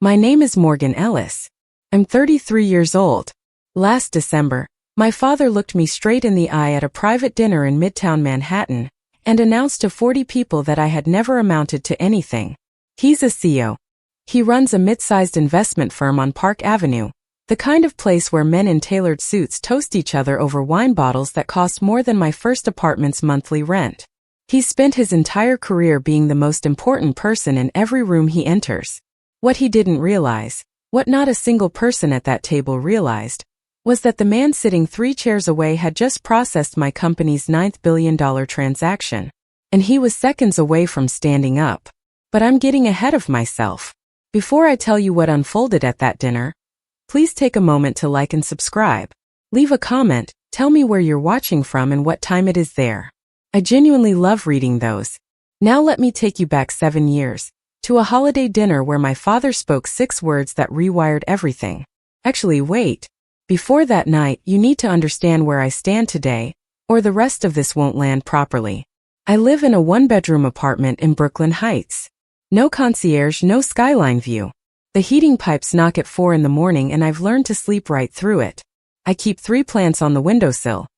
My name is Morgan Ellis. I'm 33 years old. Last December, my father looked me straight in the eye at a private dinner in Midtown Manhattan and announced to 40 people that I had never amounted to anything. He's a CEO. He runs a mid-sized investment firm on Park Avenue, the kind of place where men in tailored suits toast each other over wine bottles that cost more than my first apartment's monthly rent. He spent his entire career being the most important person in every room he enters. What he didn't realize, what not a single person at that table realized, was that the man sitting 3 chairs away had just processed my company's $9th billion transaction, and he was seconds away from standing up. But I'm getting ahead of myself. Before I tell you what unfolded at that dinner, please take a moment to like and subscribe. Leave a comment, tell me where you're watching from and what time it is there. I genuinely love reading those. Now let me take you back 7 years, to a holiday dinner where my father spoke 6 words that rewired everything. Actually, wait. Before that night, you need to understand where I stand today, or the rest of this won't land properly. I live in a 1-bedroom apartment in Brooklyn Heights. No concierge, no skyline view. The heating pipes knock at 4 in the morning and I've learned to sleep right through it. I keep 3 plants on the windowsill.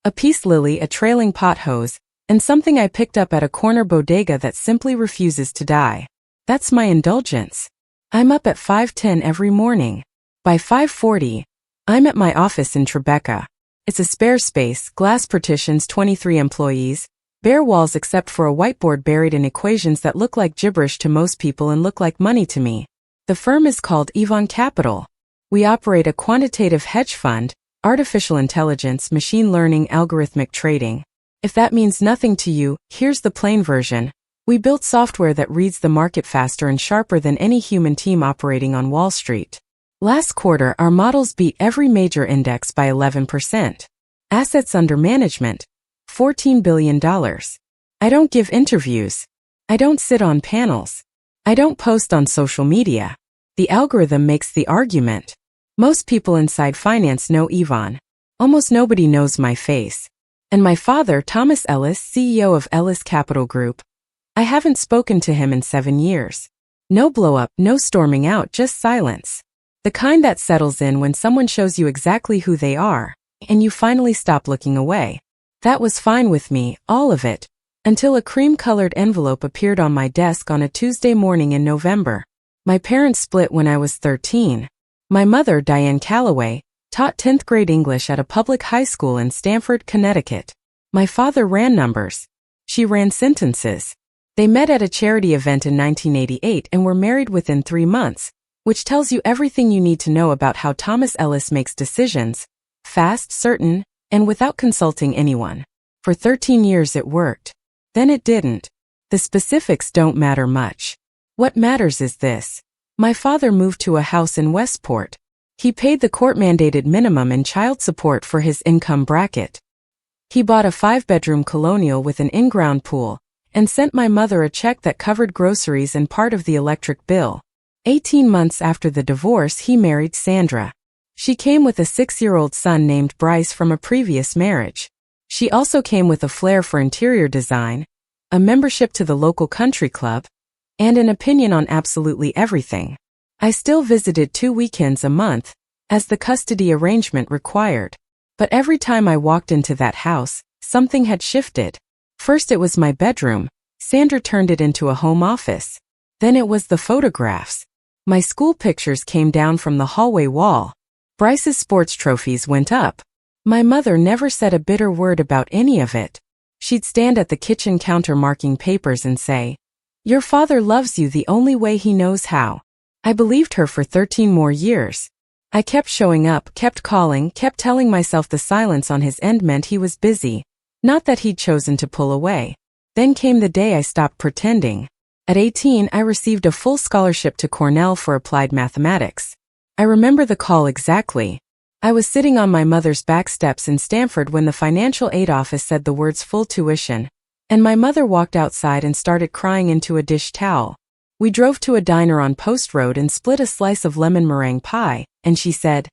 A peace lily, a trailing pot hose, and something I picked up at a corner bodega that simply refuses to die. That's my indulgence. I'm up at 5:10 every morning. By 5:40, I'm at my office in Tribeca. It's a spare space, glass partitions, 23 employees, bare walls except for a whiteboard buried in equations that look like gibberish to most people and look like money to me. The firm is called Yvonne Capital. We operate a quantitative hedge fund, artificial intelligence, machine learning, algorithmic trading. If that means nothing to you, here's the plain version. We built software that reads the market faster and sharper than any human team operating on Wall Street. Last quarter, our models beat every major index by 11%. Assets under management, $14 billion. I don't give interviews. I don't sit on panels. I don't post on social media. The algorithm makes the argument. Most people inside finance know Yvonne. Almost nobody knows my face. And my father, Thomas Ellis, CEO of Ellis Capital Group, I haven't spoken to him in 7 years. No blow-up, no storming out, just silence. The kind that settles in when someone shows you exactly who they are, and you finally stop looking away. That was fine with me, all of it, until a cream-colored envelope appeared on my desk on a Tuesday morning in November. My parents split when I was 13. My mother, Diane Calloway, taught 10th grade English at a public high school in Stamford, Connecticut. My father ran numbers. She ran sentences. They met at a charity event in 1988 and were married within 3 months, which tells you everything you need to know about how Thomas Ellis makes decisions, fast, certain, and without consulting anyone. For 13 years it worked. Then it didn't. The specifics don't matter much. What matters is this. My father moved to a house in Westport. He paid the court-mandated minimum in child support for his income bracket. He bought a 5-bedroom colonial with an in-ground pool and sent my mother a check that covered groceries and part of the electric bill. 18 months after the divorce, he married Sandra. She came with a 6-year-old son named Bryce from a previous marriage. She also came with a flair for interior design, a membership to the local country club, and an opinion on absolutely everything. I still visited 2 weekends a month, as the custody arrangement required. But every time I walked into that house, something had shifted. First it was my bedroom. Sandra turned it into a home office. Then it was the photographs. My school pictures came down from the hallway wall. Bryce's sports trophies went up. My mother never said a bitter word about any of it. She'd stand at the kitchen counter marking papers and say, "Your father loves you the only way he knows how." I believed her for 13 more years. I kept showing up, kept calling, kept telling myself the silence on his end meant he was busy, not that he'd chosen to pull away. Then came the day I stopped pretending. At 18, I received a full scholarship to Cornell for applied mathematics. I remember the call exactly. I was sitting on my mother's back steps in Stamford when the financial aid office said the words full tuition, and my mother walked outside and started crying into a dish towel. We drove to a diner on Post Road and split a slice of lemon meringue pie, and she said,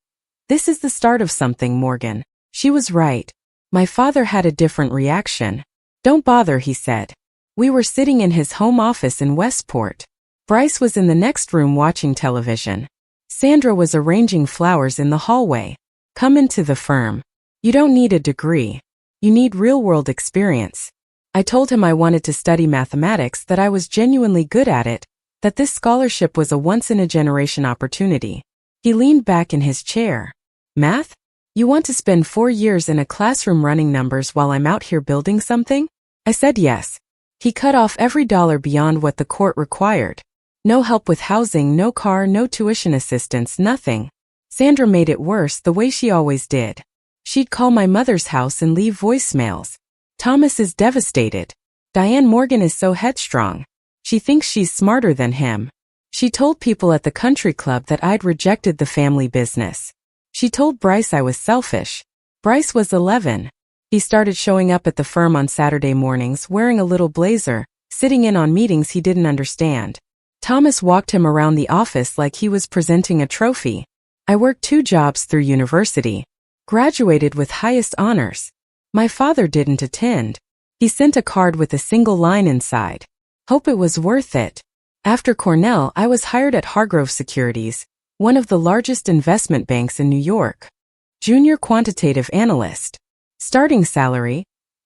"This is the start of something, Morgan." She was right. My father had a different reaction. "Don't bother," he said. We were sitting in his home office in Westport. Bryce was in the next room watching television. Sandra was arranging flowers in the hallway. Come into the firm. You don't need a degree. You need real-world experience. I told him I wanted to study mathematics, that I was genuinely good at it, that this scholarship was a once-in-a-generation opportunity. He leaned back in his chair. Math? You want to spend 4 years in a classroom running numbers while I'm out here building something? I said yes. He cut off every dollar beyond what the court required. No help with housing, no car, no tuition assistance, nothing. Sandra made it worse the way she always did. She'd call my mother's house and leave voicemails. Thomas is devastated. Diane Morgan is so headstrong. She thinks she's smarter than him. She told people at the country club that I'd rejected the family business. She told Bryce I was selfish. Bryce was 11. He started showing up at the firm on Saturday mornings wearing a little blazer, sitting in on meetings he didn't understand. Thomas walked him around the office like he was presenting a trophy. I worked 2 jobs through university. Graduated with highest honors. My father didn't attend. He sent a card with a single line inside. Hope it was worth it. After Cornell, I was hired at Hargrove Securities, one of the largest investment banks in New York. Junior quantitative analyst. Starting salary,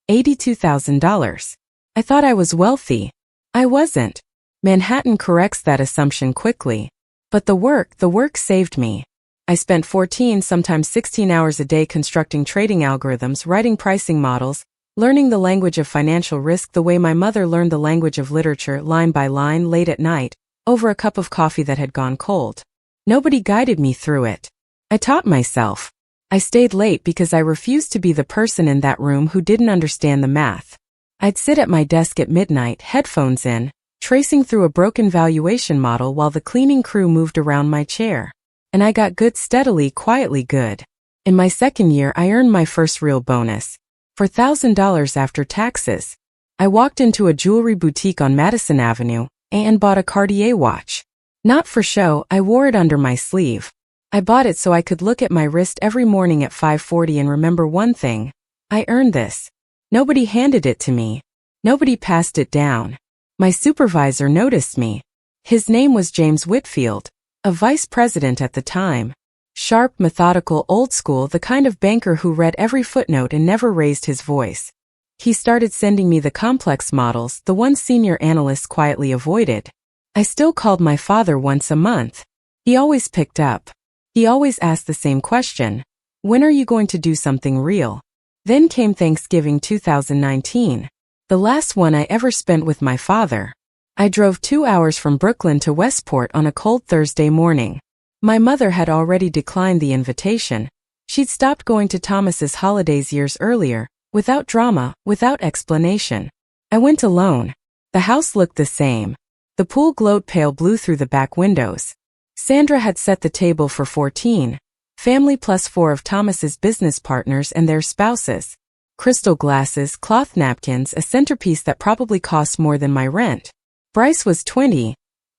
$82,000. I thought I was wealthy. I wasn't. Manhattan corrects that assumption quickly. But the work saved me. I spent 14, sometimes 16 hours a day constructing trading algorithms, writing pricing models, learning the language of financial risk the way my mother learned the language of literature, line by line, late at night, over a cup of coffee that had gone cold. Nobody guided me through it. I taught myself. I stayed late because I refused to be the person in that room who didn't understand the math. I'd sit at my desk at midnight, headphones in, tracing through a broken valuation model while the cleaning crew moved around my chair. And I got good steadily, quietly good. In my second year, I earned my first real bonus. For $1,000 after taxes. I walked into a jewelry boutique on Madison Avenue and bought a Cartier watch. Not for show, I wore it under my sleeve. I bought it so I could look at my wrist every morning at 5:40 and remember one thing. I earned this. Nobody handed it to me. Nobody passed it down. My supervisor noticed me. His name was James Whitfield. A vice president at the time. Sharp, methodical, old school, the kind of banker who read every footnote and never raised his voice. He started sending me the complex models, the ones senior analysts quietly avoided. I still called my father once a month. He always picked up. He always asked the same question. When are you going to do something real? Then came Thanksgiving 2019. The last one I ever spent with my father. I drove 2 hours from Brooklyn to Westport on a cold Thursday morning. My mother had already declined the invitation. She'd stopped going to Thomas's holidays years earlier, without drama, without explanation. I went alone. The house looked the same. The pool glowed pale blue through the back windows. Sandra had set the table for 14. Family plus 4 of Thomas's business partners and their spouses. Crystal glasses, cloth napkins, a centerpiece that probably cost more than my rent. Bryce was 20,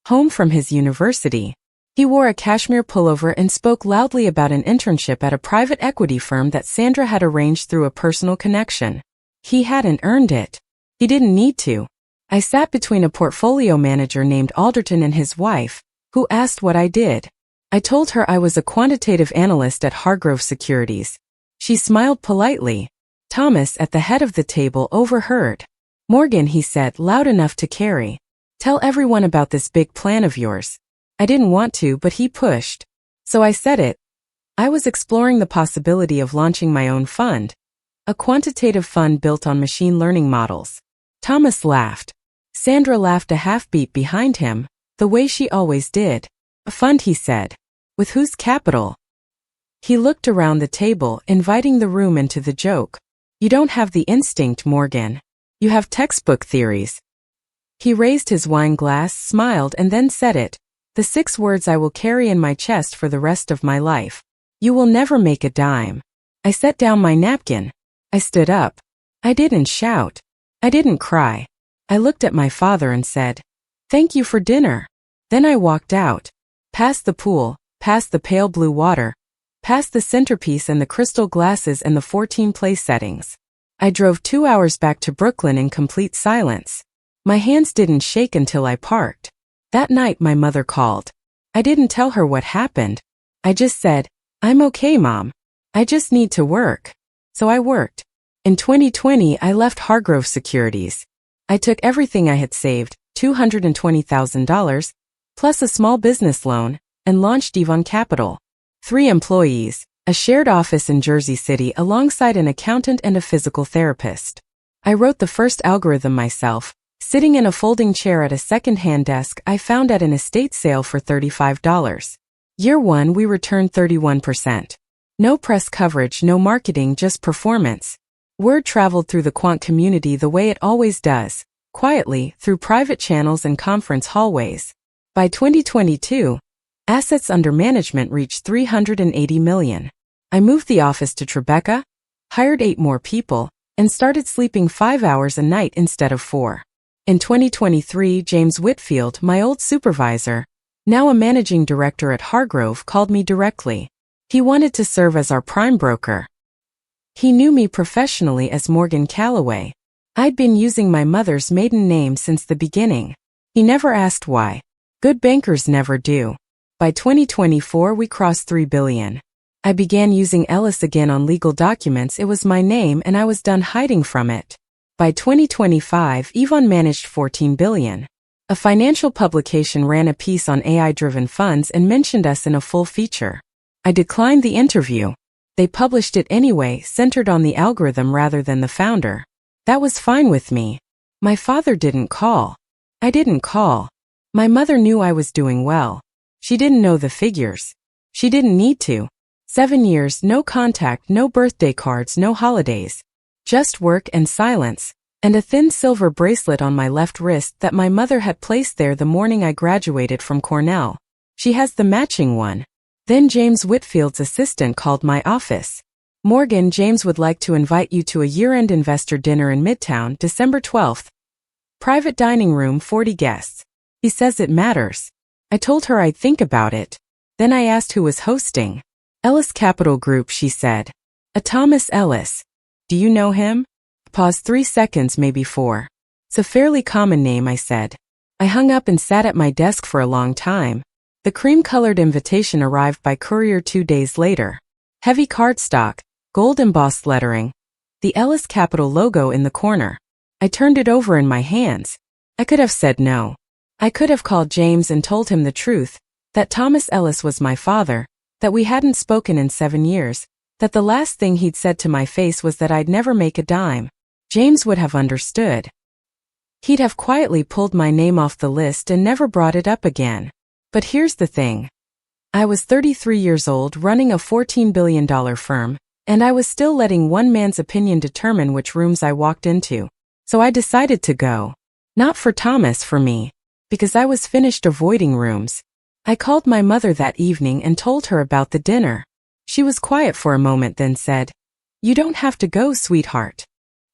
home from his university. He wore a cashmere pullover and spoke loudly about an internship at a private equity firm that Sandra had arranged through a personal connection. He hadn't earned it. He didn't need to. I sat between a portfolio manager named Alderton and his wife, who asked what I did. I told her I was a quantitative analyst at Hargrove Securities. She smiled politely. Thomas, at the head of the table, overheard. Morgan, he said, loud enough to carry. Tell everyone about this big plan of yours. I didn't want to, but he pushed. So I said it. I was exploring the possibility of launching my own fund. A quantitative fund built on machine learning models. Thomas laughed. Sandra laughed a half-beat behind him, the way she always did. A fund, he said. With whose capital? He looked around the table, inviting the room into the joke. You don't have the instinct, Morgan. You have textbook theories. He raised his wine glass, smiled, and then said it. The 6 words I will carry in my chest for the rest of my life. You will never make a dime. I set down my napkin. I stood up. I didn't shout. I didn't cry. I looked at my father and said, "Thank you for dinner." Then I walked out. Past the pool, past the pale blue water, past the centerpiece and the crystal glasses and the 14 place settings. I drove 2 hours back to Brooklyn in complete silence. My hands didn't shake until I parked. That night my mother called. I didn't tell her what happened. I just said, "I'm okay, Mom. I just need to work." So I worked. In 2020, I left Hargrove Securities. I took everything I had saved, $220,000, plus a small business loan, and launched Devon Capital. 3 employees, a shared office in Jersey City alongside an accountant and a physical therapist. I wrote the first algorithm myself, sitting in a folding chair at a second-hand desk I found at an estate sale for $35. Year 1, we returned 31%. No press coverage, no marketing, just performance. Word traveled through the quant community the way it always does, quietly, through private channels and conference hallways. By 2022, assets under management reached $380 million. I moved the office to Tribeca, hired 8 more people, and started sleeping 5 hours a night instead of 4. In 2023, James Whitfield, my old supervisor, now a managing director at Hargrove, called me directly. He wanted to serve as our prime broker. He knew me professionally as Morgan Calloway. I'd been using my mother's maiden name since the beginning. He never asked why. Good bankers never do. By 2024, we crossed $3 billion. I began using Ellis again on legal documents. It was my name and I was done hiding from it. By 2025, Yvonne managed $14 billion. A financial publication ran a piece on AI-driven funds and mentioned us in a full feature. I declined the interview. They published it anyway, centered on the algorithm rather than the founder. That was fine with me. My father didn't call. I didn't call. My mother knew I was doing well. She didn't know the figures. She didn't need to. 7 years, no contact, no birthday cards, no holidays. Just work and silence, and a thin silver bracelet on my left wrist that my mother had placed there the morning I graduated from Cornell. She has the matching one. Then James Whitfield's assistant called my office. "Morgan, James would like to invite you to a year-end investor dinner in Midtown, December 12th. Private dining room, 40 guests. He says it matters." I told her I'd think about it. Then I asked who was hosting. "Ellis Capital Group," she said. "A Thomas Ellis. Do you know him?" Paused 3 seconds, maybe 4. "It's a fairly common name," I said. I hung up and sat at my desk for a long time. The cream-colored invitation arrived by courier 2 days later. Heavy cardstock, gold-embossed lettering, the Ellis Capital logo in the corner. I turned it over in my hands. I could have said no. I could have called James and told him the truth, that Thomas Ellis was my father, that we hadn't spoken in 7 years, that the last thing he'd said to my face was that I'd never make a dime. James would have understood. He'd have quietly pulled my name off the list and never brought it up again. But here's the thing. I was 33 years old running a $14 billion firm, and I was still letting one man's opinion determine which rooms I walked into. So I decided to go. Not for Thomas, for me. Because I was finished avoiding rooms. I called my mother that evening and told her about the dinner. She was quiet for a moment, then said, "You don't have to go, sweetheart."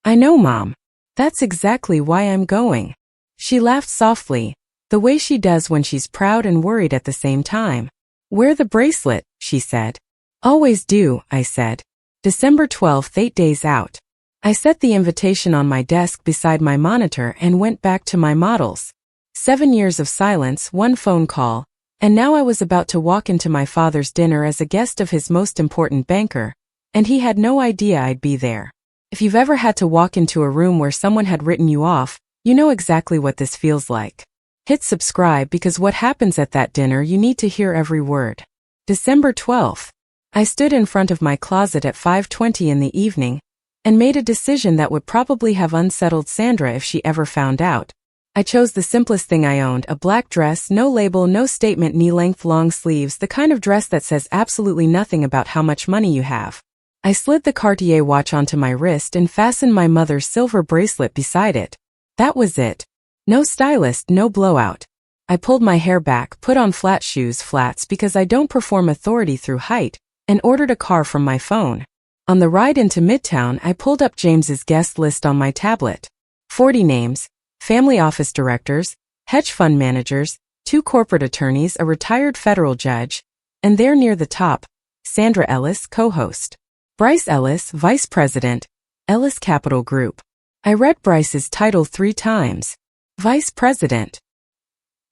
"I know, Mom. That's exactly why I'm going." She laughed softly, the way she does when she's proud and worried at the same time. "Wear the bracelet," she said. "Always do," I said. December 12th, 8 days out. I set the invitation on my desk beside my monitor and went back to my models. 7 years of silence, 1 phone call, and now I was about to walk into my father's dinner as a guest of his most important banker, and he had no idea I'd be there. If you've ever had to walk into a room where someone had written you off, you know exactly what this feels like. Hit subscribe because what happens at that dinner you need to hear every word. December 12th. I stood in front of my closet at 5:20 in the evening and made a decision that would probably have unsettled Sandra if she ever found out. I chose the simplest thing I owned, a black dress, no label, no statement, knee-length long sleeves, the kind of dress that says absolutely nothing about how much money you have. I slid the Cartier watch onto my wrist and fastened my mother's silver bracelet beside it. That was it. No stylist, no blowout. I pulled my hair back, put on flat shoes, flats because I don't perform authority through height, and ordered a car from my phone. On the ride into Midtown, I pulled up James's guest list on my tablet. 40 names, family office directors, hedge fund managers, 2 corporate attorneys, a retired federal judge, and there near the top, Sandra Ellis, co-host. Bryce Ellis, vice president, Ellis Capital Group. I read Bryce's title 3 times. Vice president.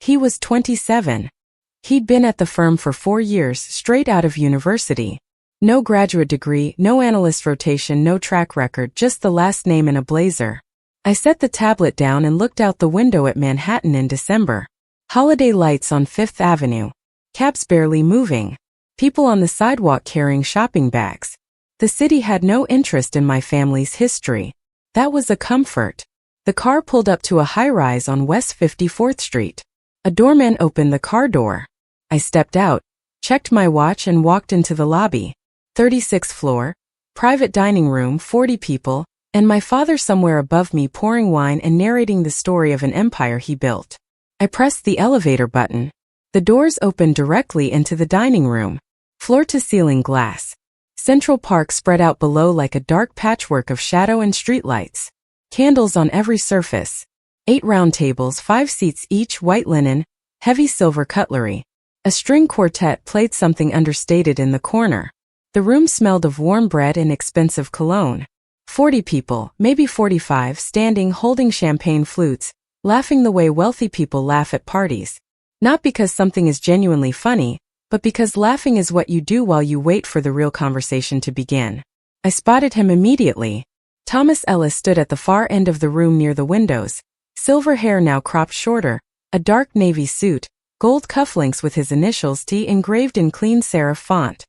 He was 27. He'd been at the firm for 4 years straight out of university. No graduate degree, no analyst rotation, no track record, just the last name in a blazer. I set the tablet down and looked out the window at Manhattan in December. Holiday lights on Fifth Avenue. Cabs barely moving. People on the sidewalk carrying shopping bags. The city had no interest in my family's history. That was a comfort. The car pulled up to a high-rise on West 54th Street. A doorman opened the car door. I stepped out, checked my watch and walked into the lobby. 36th floor, private dining room, 40 people, and my father somewhere above me pouring wine and narrating the story of an empire he built. I pressed the elevator button. The doors opened directly into the dining room. Floor-to-ceiling glass. Central Park spread out below like a dark patchwork of shadow and streetlights. Candles on every surface. 8 round tables, 5 seats each, white linen, heavy silver cutlery. A string quartet played something understated in the corner. The room smelled of warm bread and expensive cologne. 40 people, maybe 45, standing holding champagne flutes, laughing the way wealthy people laugh at parties. Not because something is genuinely funny, but because laughing is what you do while you wait for the real conversation to begin. I spotted him immediately. Thomas Ellis stood at the far end of the room near the windows, silver hair now cropped shorter, a dark navy suit, gold cufflinks with his initials T engraved in clean serif font.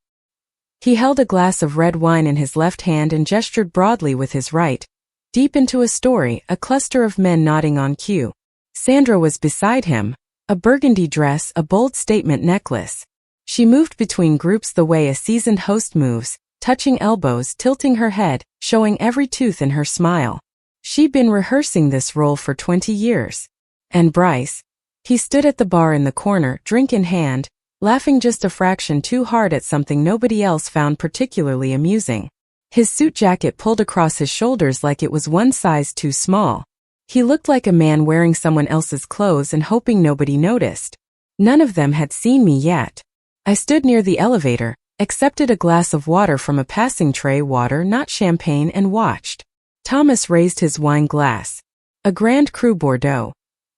He held a glass of red wine in his left hand and gestured broadly with his right, deep into a story, a cluster of men nodding on cue. Sandra was beside him, a burgundy dress, a bold statement necklace. She moved between groups the way a seasoned host moves, touching elbows, tilting her head, showing every tooth in her smile. She'd been rehearsing this role for 20 years. And Bryce? He stood at the bar in the corner, drink in hand, laughing just a fraction too hard at something nobody else found particularly amusing. His suit jacket pulled across his shoulders like it was one size too small. He looked like a man wearing someone else's clothes and hoping nobody noticed. None of them had seen me yet. I stood near the elevator, accepted a glass of water from a passing tray, water, not champagne, and watched. Thomas raised his wine glass. A Grand Cru Bordeaux.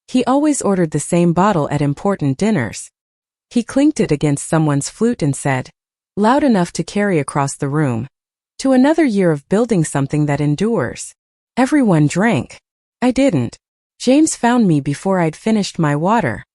He always ordered the same bottle at important dinners. He clinked it against someone's flute and said, loud enough to carry across the room, to another year of building something that endures. Everyone drank. I didn't. James found me before I'd finished my water.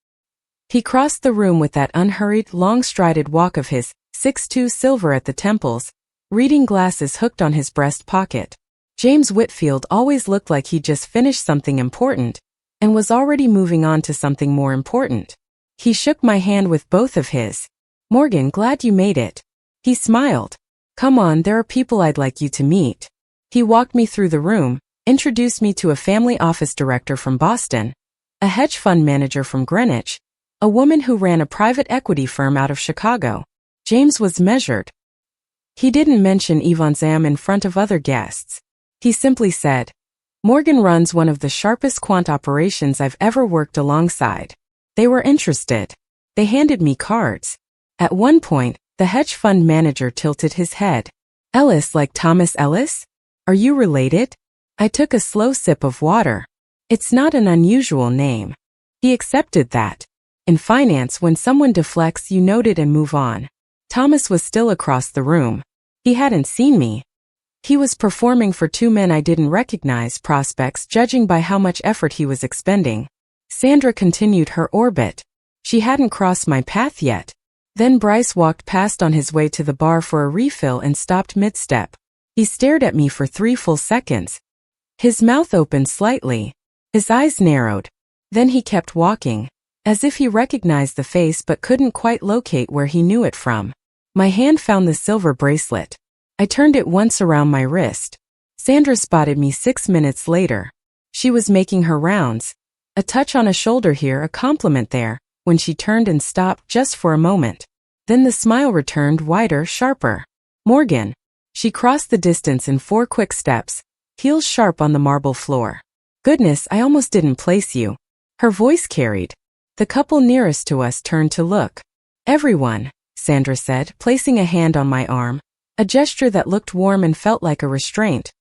He crossed the room with that unhurried, long-strided walk of his, 6'2", silver at the temples, reading glasses hooked on his breast pocket. James Whitfield always looked like he'd just finished something important, and was already moving on to something more important. He shook my hand with both of his. Morgan, glad you made it. He smiled. Come on, there are people I'd like you to meet. He walked me through the room, introduced me to a family office director from Boston, a hedge fund manager from Greenwich, a woman who ran a private equity firm out of Chicago. James was measured. He didn't mention Yvonne Zam in front of other guests. He simply said, Morgan runs one of the sharpest quant operations I've ever worked alongside. They were interested. They handed me cards. At one point, the hedge fund manager tilted his head. Ellis, like Thomas Ellis? Are you related? I took a slow sip of water. It's not an unusual name. He accepted that. In finance, when someone deflects, you note it and move on. Thomas was still across the room. He hadn't seen me. He was performing for 2 men I didn't recognize, prospects, judging by how much effort he was expending. Sandra continued her orbit. She hadn't crossed my path yet. Then Bryce walked past on his way to the bar for a refill and stopped mid-step. He stared at me for 3 full seconds. His mouth opened slightly. His eyes narrowed. Then he kept walking, as if he recognized the face but couldn't quite locate where he knew it from. My hand found the silver bracelet. I turned it once around my wrist. Sandra spotted me 6 minutes later. She was making her rounds. A touch on a shoulder here, a compliment there, when she turned and stopped just for a moment. Then the smile returned, wider, sharper. Morgan. She crossed the distance in 4 quick steps, heels sharp on the marble floor. Goodness, I almost didn't place you. Her voice carried. The couple nearest to us turned to look. Everyone, Sandra said, placing a hand on my arm, a gesture that looked warm and felt like a restraint.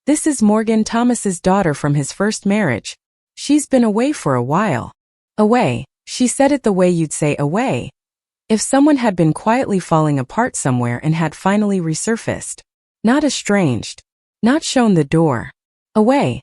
This is Morgan, Thomas's daughter from his first marriage. She's been away for a while. Away, She said it the way you'd say away if someone had been quietly falling apart somewhere and had finally resurfaced. Not estranged. Not shown the door. Away.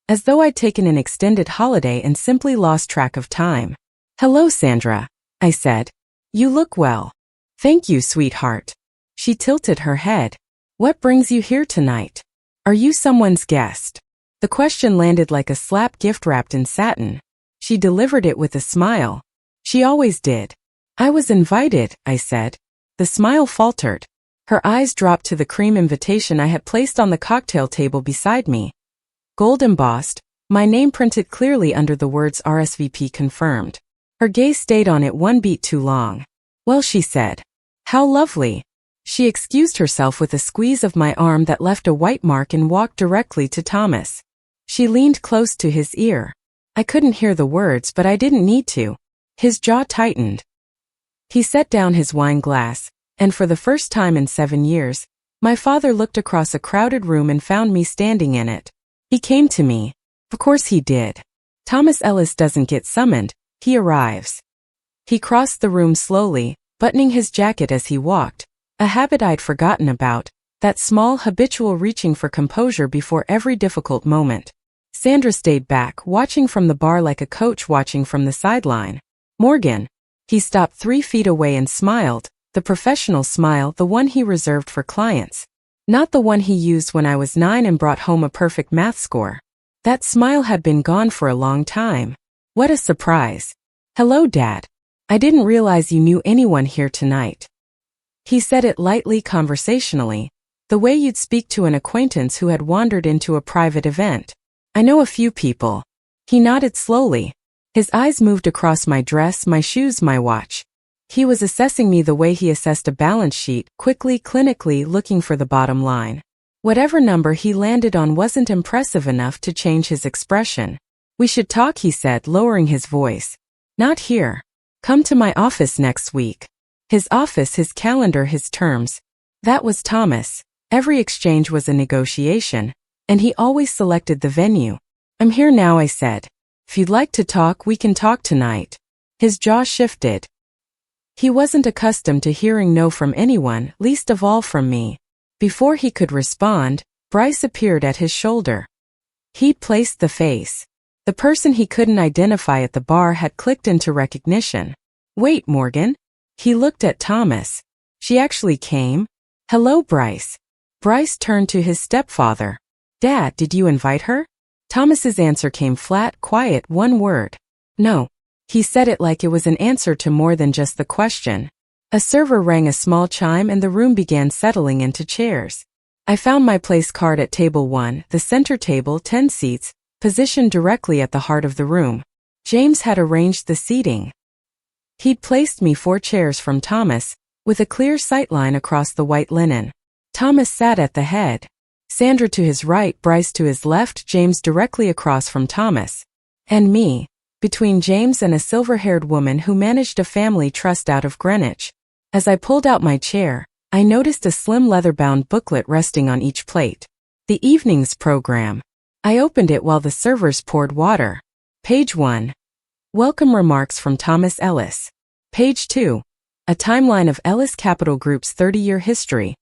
As though I'd taken an extended holiday and simply lost track of time. Hello, Sandra, I said. You look well. Thank you, sweetheart. She tilted her head. What brings you here tonight? Are you someone's guest? The question landed like a slap gift wrapped in satin. She delivered it with a smile. She always did. I was invited, I said. The smile faltered. Her eyes dropped to the cream invitation I had placed on the cocktail table beside me. Gold embossed, my name printed clearly under the words RSVP confirmed. Her gaze stayed on it one beat too long. Well, she said. How lovely. She excused herself with a squeeze of my arm that left a white mark and walked directly to Thomas. She leaned close to his ear. I couldn't hear the words, but I didn't need to. His jaw tightened. He set down his wine glass, and for the first time in 7 years, my father looked across a crowded room and found me standing in it. He came to me. Of course he did. Thomas Ellis doesn't get summoned, he arrives. He crossed the room slowly, buttoning his jacket as he walked, a habit I'd forgotten about, that small habitual reaching for composure before every difficult moment. Sandra stayed back, watching from the bar like a coach watching from the sideline. Morgan. He stopped 3 feet away and smiled, the professional smile, the one he reserved for clients. Not the one he used when I was 9 and brought home a perfect math score. That smile had been gone for a long time. What a surprise. Hello, Dad. I didn't realize you knew anyone here tonight. He said it lightly, conversationally, the way you'd speak to an acquaintance who had wandered into a private event. I know a few people. He nodded slowly. His eyes moved across my dress, my shoes, my watch. He was assessing me the way he assessed a balance sheet, quickly, clinically, looking for the bottom line. Whatever number he landed on wasn't impressive enough to change his expression. We should talk, he said, lowering his voice. Not here. Come to my office next week. His office, his calendar, his terms. That was Thomas. Every exchange was a negotiation, and he always selected the venue. I'm here now, I said. If you'd like to talk, we can talk tonight. His jaw shifted. He wasn't accustomed to hearing no from anyone, least of all from me. Before he could respond, Bryce appeared at his shoulder. He'd placed the face. The person he couldn't identify at the bar had clicked into recognition. Wait, Morgan. He looked at Thomas. She actually came? Hello, Bryce. Bryce turned to his stepfather. Dad, did you invite her? Thomas's answer came flat, quiet, one word. No. He said it like it was an answer to more than just the question. A server rang a small chime and the room began settling into chairs. I found my place card at table 1, the center table, 10 seats, positioned directly at the heart of the room. James had arranged the seating. He'd placed me 4 chairs from Thomas, with a clear sightline across the white linen. Thomas sat at the head. Sandra to his right, Bryce to his left, James directly across from Thomas. And me, between James and a silver-haired woman who managed a family trust out of Greenwich. As I pulled out my chair, I noticed a slim leather-bound booklet resting on each plate. The evening's program. I opened it while the servers poured water. Page 1. Welcome remarks from Thomas Ellis. Page 2. A timeline of Ellis Capital Group's 30-year history.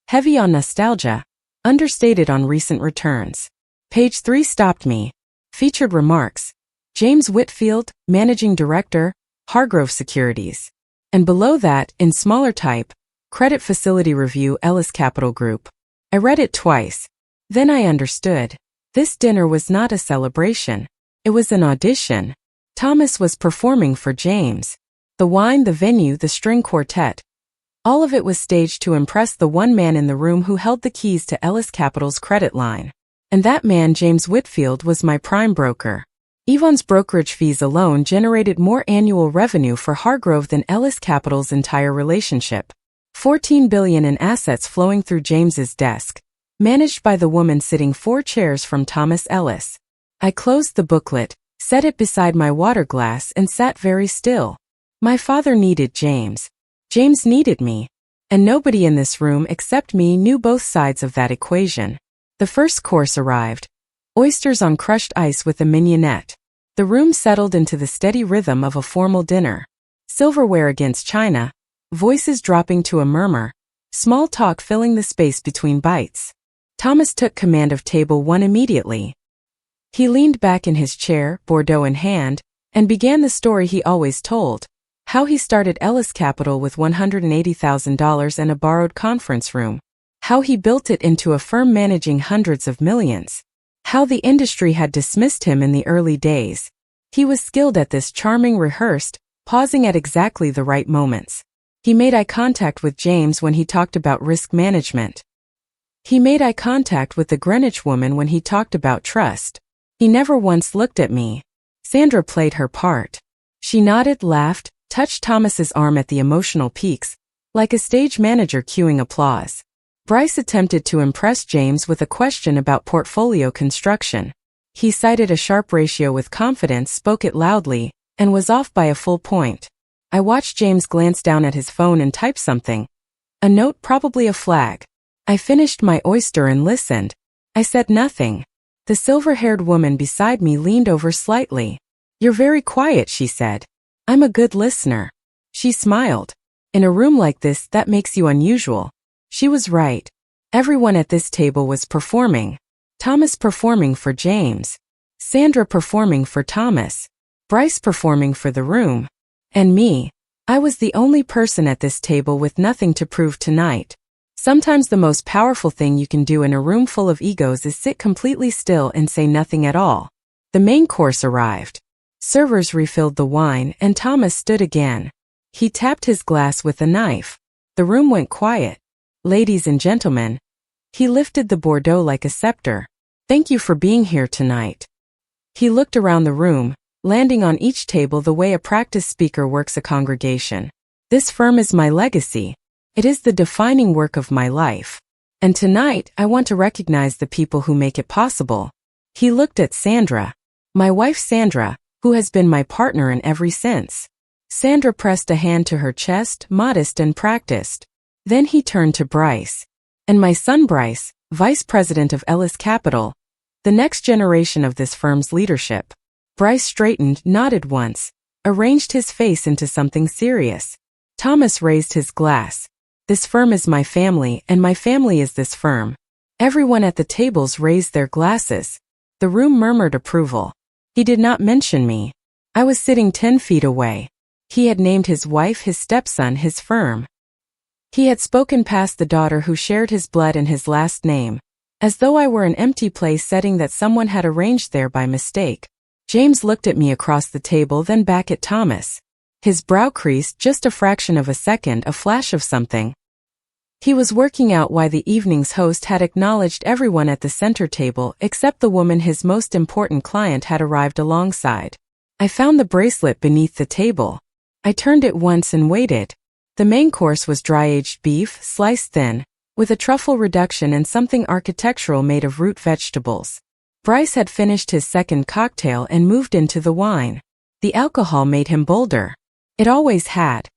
Heavy on nostalgia. Understated on recent returns. Page 3 stopped me. Featured remarks. James Whitfield, Managing Director, Hargrove Securities. And below that, in smaller type, Credit Facility Review, Ellis Capital Group. I read it twice. Then I understood. This dinner was not a celebration. It was an audition. Thomas was performing for James. The wine, the venue, the string quartet. All of it was staged to impress the one man in the room who held the keys to Ellis Capital's credit line. And that man, James Whitfield, was my prime broker. Yvonne's brokerage fees alone generated more annual revenue for Hargrove than Ellis Capital's entire relationship. $14 billion in assets flowing through James's desk, managed by the woman sitting 4 chairs from Thomas Ellis. I closed the booklet, set it beside my water glass, and sat very still. My father needed James. James needed me. And nobody in this room except me knew both sides of that equation. The first course arrived. Oysters on crushed ice with a mignonette. The room settled into the steady rhythm of a formal dinner. Silverware against china, voices dropping to a murmur, small talk filling the space between bites. Thomas took command of table 1 immediately. He leaned back in his chair, Bordeaux in hand, and began the story he always told. How he started Ellis Capital with $180,000 and a borrowed conference room. How he built it into a firm managing hundreds of millions. How the industry had dismissed him in the early days. He was skilled at this, charming, rehearsed, pausing at exactly the right moments. He made eye contact with James when he talked about risk management. He made eye contact with the Greenwich woman when he talked about trust. He never once looked at me. Sandra played her part. She nodded, laughed, touched Thomas's arm at the emotional peaks, like a stage manager cueing applause. Bryce attempted to impress James with a question about portfolio construction. He cited a Sharpe ratio with confidence, spoke it loudly, and was off by a full point. I watched James glance down at his phone and type something. A note, probably a flag. I finished my oyster and listened. I said nothing. The silver-haired woman beside me leaned over slightly. "You're very quiet," she said. "I'm a good listener." She smiled. "In a room like this, that makes you unusual." She was right. Everyone at this table was performing. Thomas performing for James. Sandra performing for Thomas. Bryce performing for the room. And me. I was the only person at this table with nothing to prove tonight. Sometimes the most powerful thing you can do in a room full of egos is sit completely still and say nothing at all. The main course arrived. Servers refilled the wine and Thomas stood again. He tapped his glass with a knife. The room went quiet. "Ladies and gentlemen." He lifted the Bordeaux like a scepter. "Thank you for being here tonight." He looked around the room, landing on each table the way a practice speaker works a congregation. "This firm is my legacy. It is the defining work of my life. And tonight, I want to recognize the people who make it possible." He looked at Sandra. My wife Sandra, who has been my partner in every since. Sandra pressed a hand to her chest, modest and practiced. Then he turned to Bryce. "And my son Bryce, vice president of Ellis Capital, the next generation of this firm's leadership." Bryce straightened, nodded once, arranged his face into something serious. Thomas raised his glass. "This firm is my family, and my family is this firm." Everyone at the tables raised their glasses. The room murmured approval. He did not mention me. I was sitting 10 feet away. He had named his wife, his stepson, his firm. He had spoken past the daughter who shared his blood and his last name, as though I were an empty place setting that someone had arranged there by mistake. James looked at me across the table, then back at Thomas. His brow creased just a fraction of a second, a flash of something. He was working out why the evening's host had acknowledged everyone at the center table except the woman his most important client had arrived alongside. I found the bracelet beneath the table. I turned it once and waited. The main course was dry-aged beef, sliced thin, with a truffle reduction and something architectural made of root vegetables. Bryce had finished his second cocktail and moved into the wine. The alcohol made him bolder. It always had.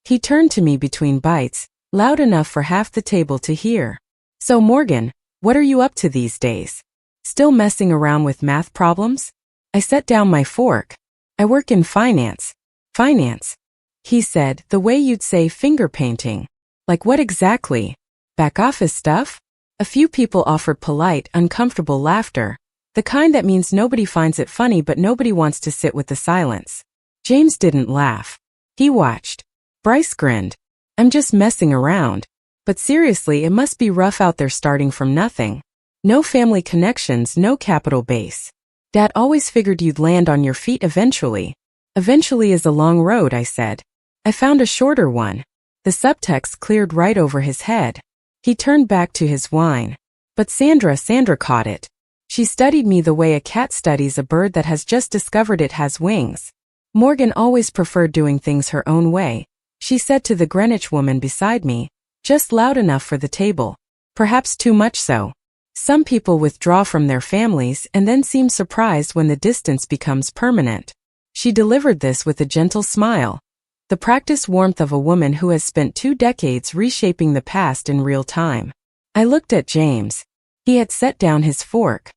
He turned to me between bites, loud enough for half the table to hear. "So Morgan, what are you up to these days? Still messing around with math problems?" I set down my fork. "I work in finance." "Finance?" He said, the way you'd say finger painting. "Like what exactly? Back office stuff?" A few people offered polite, uncomfortable laughter, the kind that means nobody finds it funny but nobody wants to sit with the silence. James didn't laugh. He watched. Bryce grinned. "I'm just messing around. But seriously, it must be rough out there starting from nothing. No family connections, no capital base. Dad always figured you'd land on your feet eventually." "Eventually is a long road," I said. I found a shorter one. The subtext cleared right over his head. He turned back to his wine. But Sandra caught it. She studied me the way a cat studies a bird that has just discovered it has wings. "Morgan always preferred doing things her own way," she said to the Greenwich woman beside me, just loud enough for the table. "Perhaps too much so. Some people withdraw from their families and then seem surprised when the distance becomes permanent." She delivered this with a gentle smile. The practiced warmth of a woman who has spent 2 decades reshaping the past in real time. I looked at James. He had set down his fork.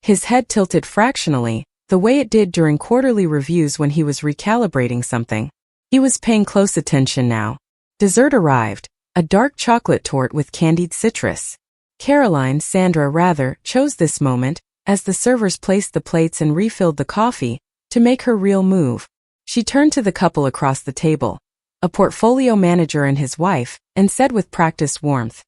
His head tilted fractionally, the way it did during quarterly reviews when he was recalibrating something. He was paying close attention now. Dessert arrived, a dark chocolate torte with candied citrus. Sandra rather, chose this moment, as the servers placed the plates and refilled the coffee, to make her real move. She turned to the couple across the table, a portfolio manager and his wife, and said with practiced warmth,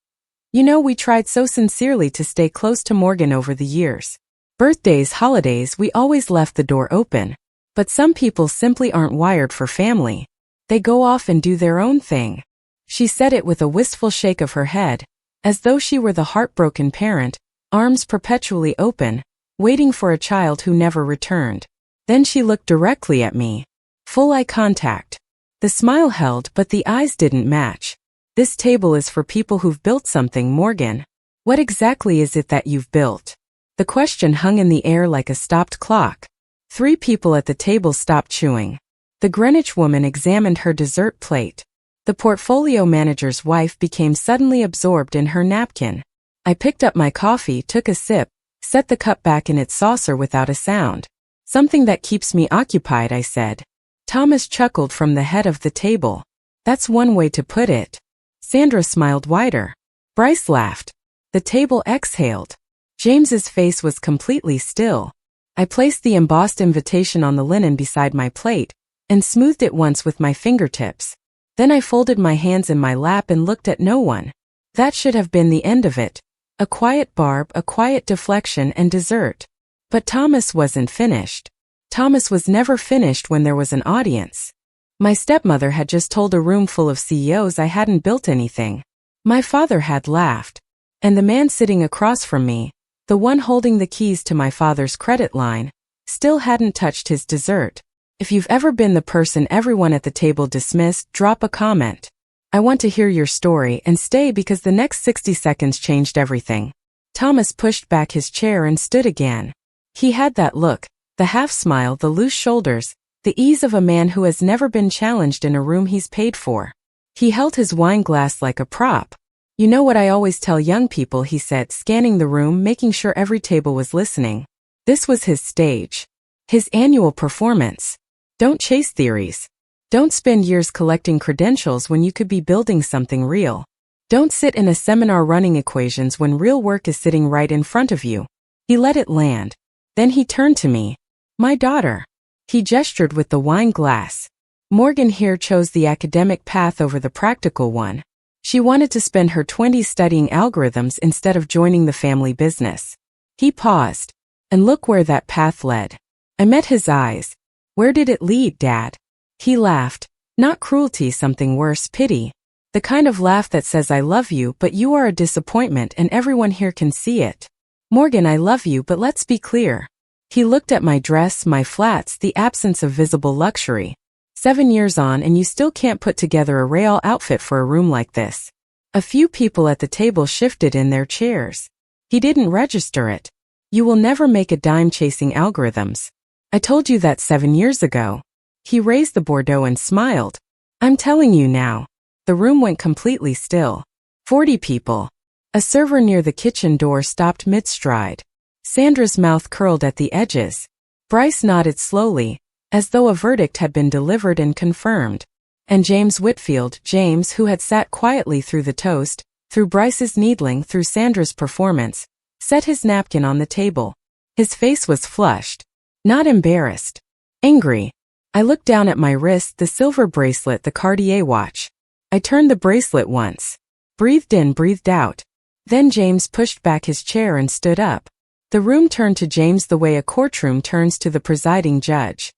"You know, we tried so sincerely to stay close to Morgan over the years. Birthdays, holidays, we always left the door open. But some people simply aren't wired for family. They go off and do their own thing." She said it with a wistful shake of her head, as though she were the heartbroken parent, arms perpetually open, waiting for a child who never returned. Then she looked directly at me. Full eye contact. The smile held, but the eyes didn't match. "This table is for people who've built something, Morgan. What exactly is it that you've built?" The question hung in the air like a stopped clock. 3 people at the table stopped chewing. The Greenwich woman examined her dessert plate. The portfolio manager's wife became suddenly absorbed in her napkin. I picked up my coffee, took a sip, set the cup back in its saucer without a sound. "Something that keeps me occupied," I said. Thomas chuckled from the head of the table. "That's one way to put it." Sandra smiled wider. Bryce laughed. The table exhaled. James's face was completely still. I placed the embossed invitation on the linen beside my plate, and smoothed it once with my fingertips. Then I folded my hands in my lap and looked at no one. That should have been the end of it. A quiet barb, a quiet deflection, and dessert. But Thomas wasn't finished. Thomas was never finished when there was an audience. My stepmother had just told a room full of CEOs I hadn't built anything. My father had laughed. And the man sitting across from me, the one holding the keys to my father's credit line, still hadn't touched his dessert. If you've ever been the person everyone at the table dismissed, drop a comment. I want to hear your story and stay because the next 60 seconds changed everything. Thomas pushed back his chair and stood again. He had that look, the half smile, the loose shoulders, the ease of a man who has never been challenged in a room he's paid for. He held his wine glass like a prop. "You know what I always tell young people," he said, scanning the room, making sure every table was listening. This was his stage. His annual performance. Don't chase theories. Don't spend years collecting credentials when you could be building something real. Don't sit in a seminar running equations when real work is sitting right in front of you. He let it land. Then he turned to me. "My daughter." He gestured with the wine glass. "Morgan here chose the academic path over the practical one. She wanted to spend her 20s studying algorithms instead of joining the family business." He paused. "And look where that path led." I met his eyes. "Where did it lead, Dad?" He laughed. "Not cruelty, something worse, pity. The kind of laugh that says I love you, but you are a disappointment and everyone here can see it. Morgan, I love you, but let's be clear." He looked at my dress, my flats, the absence of visible luxury. 7 years on and you still can't put together a real outfit for a room like this. A few people at the table shifted in their chairs. He didn't register it. "You will never make a dime chasing algorithms. I told you that 7 years ago." He raised the Bordeaux and smiled. "I'm telling you now." The room went completely still. 40 people. A server near the kitchen door stopped mid-stride. Sandra's mouth curled at the edges. Bryce nodded slowly, as though a verdict had been delivered and confirmed. And James Whitfield, James, who had sat quietly through the toast, through Bryce's needling, through Sandra's performance, set his napkin on the table. His face was flushed. Not embarrassed. Angry. I looked down at my wrist, the silver bracelet, the Cartier watch. I turned the bracelet once. Breathed in, breathed out. Then James pushed back his chair and stood up. The room turned to James the way a courtroom turns to the presiding judge.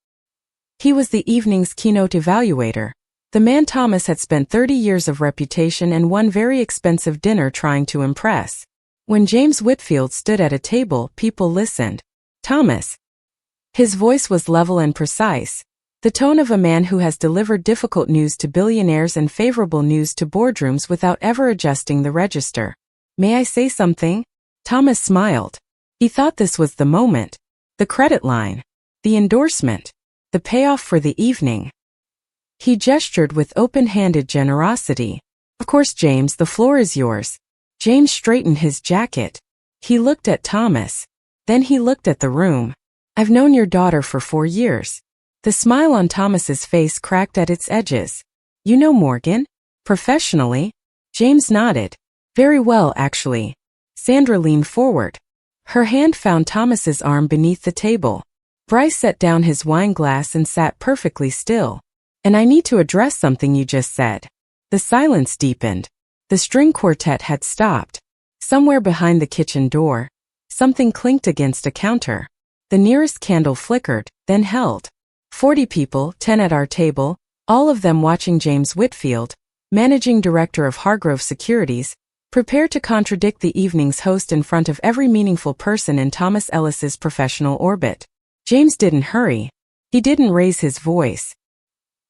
He was the evening's keynote evaluator. The man Thomas had spent 30 years of reputation and one very expensive dinner trying to impress. When James Whitfield stood at a table, people listened. "Thomas." His voice was level and precise, the tone of a man who has delivered difficult news to billionaires and favorable news to boardrooms without ever adjusting the register. "May I say something?" Thomas smiled. He thought this was the moment. The credit line. The endorsement. The payoff for the evening. He gestured with open-handed generosity. "Of course, James, the floor is yours." James straightened his jacket. He looked at Thomas. Then he looked at the room. I've known your daughter for 4 years. The smile on Thomas's face cracked at its edges. You know Morgan? Professionally? James nodded. Very well, actually. Sandra leaned forward. Her hand found Thomas's arm beneath the table. Bryce set down his wine glass and sat perfectly still. And I need to address something you just said. The silence deepened. The string quartet had stopped. Somewhere behind the kitchen door, something clinked against a counter. The nearest candle flickered, then held. 40 people, 10 at our table, all of them watching James Whitfield, managing director of Hargrove Securities, prepare to contradict the evening's host in front of every meaningful person in Thomas Ellis's professional orbit. James didn't hurry. He didn't raise his voice.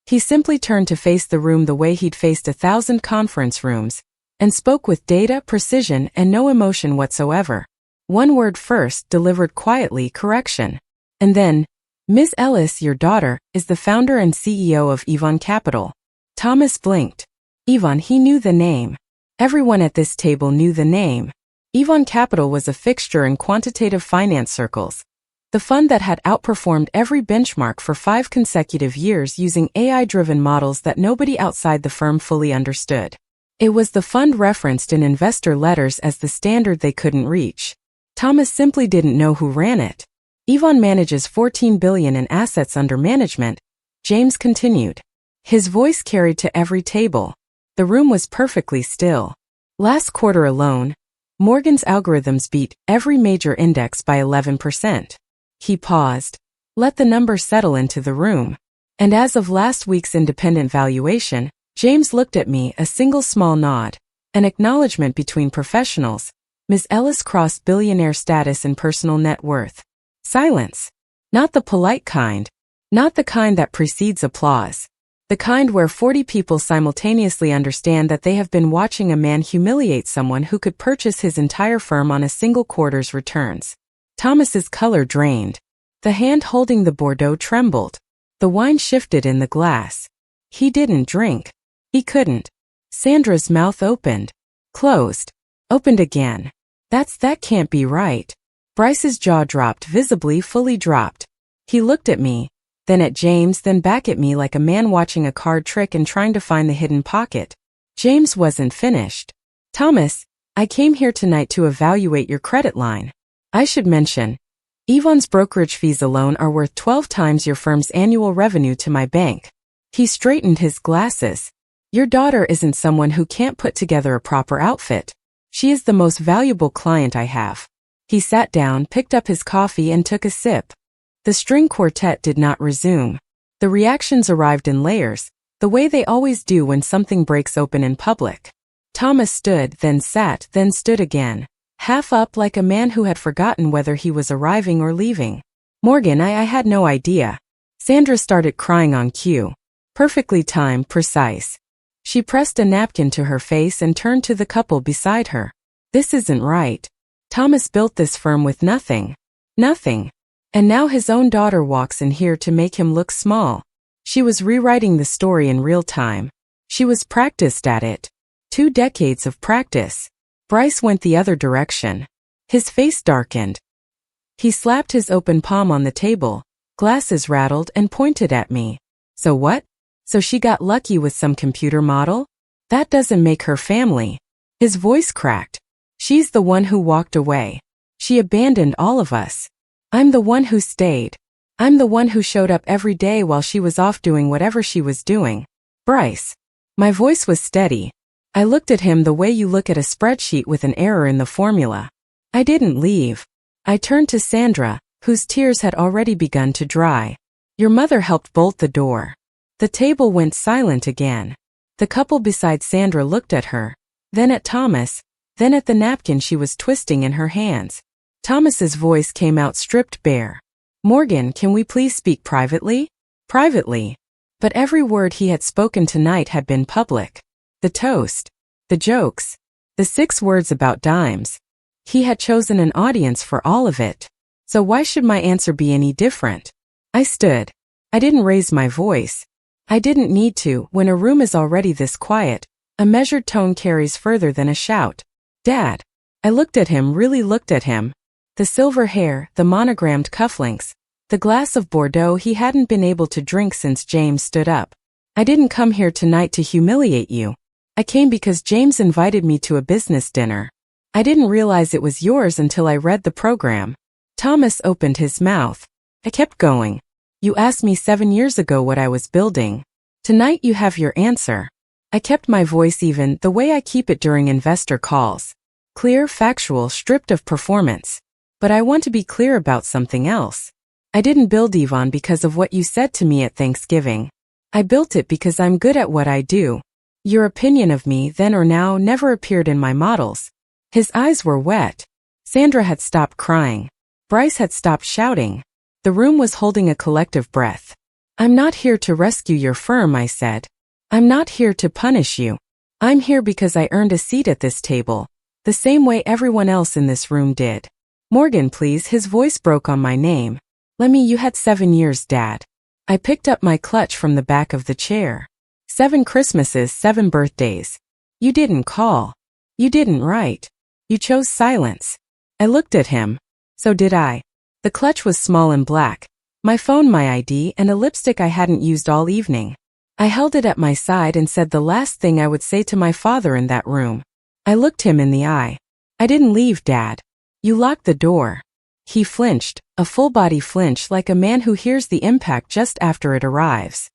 He simply turned to face the room the way he'd faced 1,000 conference rooms, and spoke with data, precision, and no emotion whatsoever. One word first, delivered quietly, correction. And then, Ms. Ellis, your daughter, is the founder and CEO of Yvonne Capital. Thomas blinked. Yvonne, he knew the name. Everyone at this table knew the name. Yvonne Capital was a fixture in quantitative finance circles. The fund that had outperformed every benchmark for 5 consecutive years using AI-driven models that nobody outside the firm fully understood. It was the fund referenced in investor letters as the standard they couldn't reach. Thomas simply didn't know who ran it. Yvonne manages $14 billion in assets under management, James continued. His voice carried to every table. The room was perfectly still. Last quarter alone, Morgan's algorithms beat every major index by 11%. He paused, let the number settle into the room. And as of last week's independent valuation, James looked at me, a single small nod, an acknowledgement between professionals. Ms. Ellis crossed billionaire status and personal net worth. Silence. Not the polite kind. Not the kind that precedes applause. The kind where 40 people simultaneously understand that they have been watching a man humiliate someone who could purchase his entire firm on a single quarter's returns. Thomas's color drained. The hand holding the Bordeaux trembled. The wine shifted in the glass. He didn't drink. He couldn't. Sandra's mouth opened. Closed. Opened again. That can't be right. Bryce's jaw dropped, visibly fully dropped. He looked at me, then at James, then back at me like a man watching a card trick and trying to find the hidden pocket. James wasn't finished. Thomas, I came here tonight to evaluate your credit line. I should mention, Yvonne's brokerage fees alone are worth 12 times your firm's annual revenue to my bank. He straightened his glasses. Your daughter isn't someone who can't put together a proper outfit. She is the most valuable client I have. He sat down, picked up his coffee, and took a sip. The string quartet did not resume. The reactions arrived in layers, the way they always do when something breaks open in public. Thomas stood, then sat, then stood again, half up like a man who had forgotten whether he was arriving or leaving. Morgan, I had no idea. Sandra started crying on cue. Perfectly timed, precise. She pressed a napkin to her face and turned to the couple beside her. This isn't right. Thomas built this firm with nothing. Nothing. And now his own daughter walks in here to make him look small. She was rewriting the story in real time. She was practiced at it. 2 decades of practice. Bryce went the other direction. His face darkened. He slapped his open palm on the table, glasses rattled, and pointed at me. So what? So she got lucky with some computer model? That doesn't make her family. His voice cracked. She's the one who walked away. She abandoned all of us. I'm the one who stayed. I'm the one who showed up every day while she was off doing whatever she was doing. Bryce. My voice was steady. I looked at him the way you look at a spreadsheet with an error in the formula. I didn't leave. I turned to Sandra, whose tears had already begun to dry. Your mother helped bolt the door. The table went silent again. The couple beside Sandra looked at her, then at Thomas, then at the napkin she was twisting in her hands. Thomas's voice came out stripped bare. Morgan, can we please speak privately? Privately. But every word he had spoken tonight had been public. The toast. The jokes. The 6 words about dimes. He had chosen an audience for all of it. So why should my answer be any different? I stood. I didn't raise my voice. I didn't need to. When a room is already this quiet, a measured tone carries further than a shout. Dad. I looked at him, really looked at him. The silver hair, the monogrammed cufflinks, the glass of Bordeaux he hadn't been able to drink since James stood up. I didn't come here tonight to humiliate you. I came because James invited me to a business dinner. I didn't realize it was yours until I read the program. Thomas opened his mouth. I kept going. You asked me 7 years ago what I was building. Tonight you have your answer. I kept my voice even, the way I keep it during investor calls. Clear, factual, stripped of performance. But I want to be clear about something else. I didn't build Yvonne because of what you said to me at Thanksgiving. I built it because I'm good at what I do. Your opinion of me, then or now, never appeared in my models. His eyes were wet. Sandra had stopped crying. Bryce had stopped shouting. The room was holding a collective breath. I'm not here to rescue your firm, I said. I'm not here to punish you. I'm here because I earned a seat at this table, the same way everyone else in this room did. Morgan, please, his voice broke on my name. Lemmy, you had 7 years, Dad. I picked up my clutch from the back of the chair. 7 Christmases, 7 birthdays. You didn't call. You didn't write. You chose silence. I looked at him. So did I. The clutch was small and black. My phone, my ID, and a lipstick I hadn't used all evening. I held it at my side and said the last thing I would say to my father in that room. I looked him in the eye. I didn't leave, Dad. You locked the door. He flinched, a full-body flinch like a man who hears the impact just after it arrives.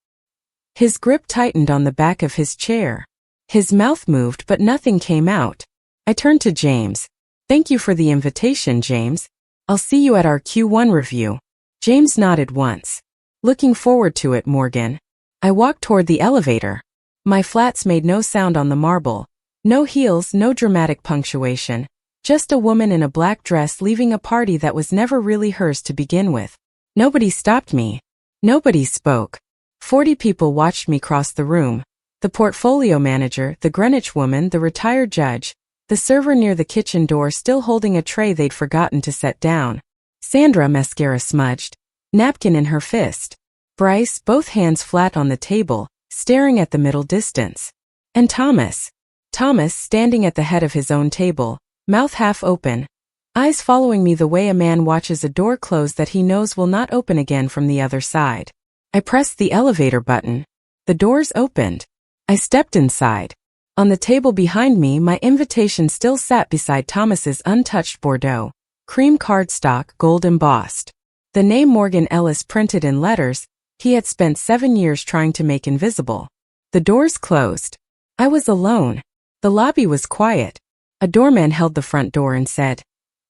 His grip tightened on the back of his chair. His mouth moved but nothing came out. I turned to James. Thank you for the invitation, James. I'll see you at our Q1 review. James nodded once. Looking forward to it, Morgan. I walked toward the elevator. My flats made no sound on the marble. No heels, no dramatic punctuation. Just a woman in a black dress leaving a party that was never really hers to begin with. Nobody stopped me. Nobody spoke. 40 people watched me cross the room. The portfolio manager, the Greenwich woman, the retired judge, the server near the kitchen door still holding a tray they'd forgotten to set down. Sandra, mascara smudged, napkin in her fist. Bryce, both hands flat on the table, staring at the middle distance. And Thomas. Thomas, standing at the head of his own table, mouth half open, eyes following me the way a man watches a door close that he knows will not open again from the other side. I pressed the elevator button. The doors opened. I stepped inside. On the table behind me, my invitation still sat beside Thomas's untouched Bordeaux, cream cardstock, gold embossed. The name Morgan Ellis printed in letters he had spent 7 years trying to make invisible. The doors closed. I was alone. The lobby was quiet. A doorman held the front door and said,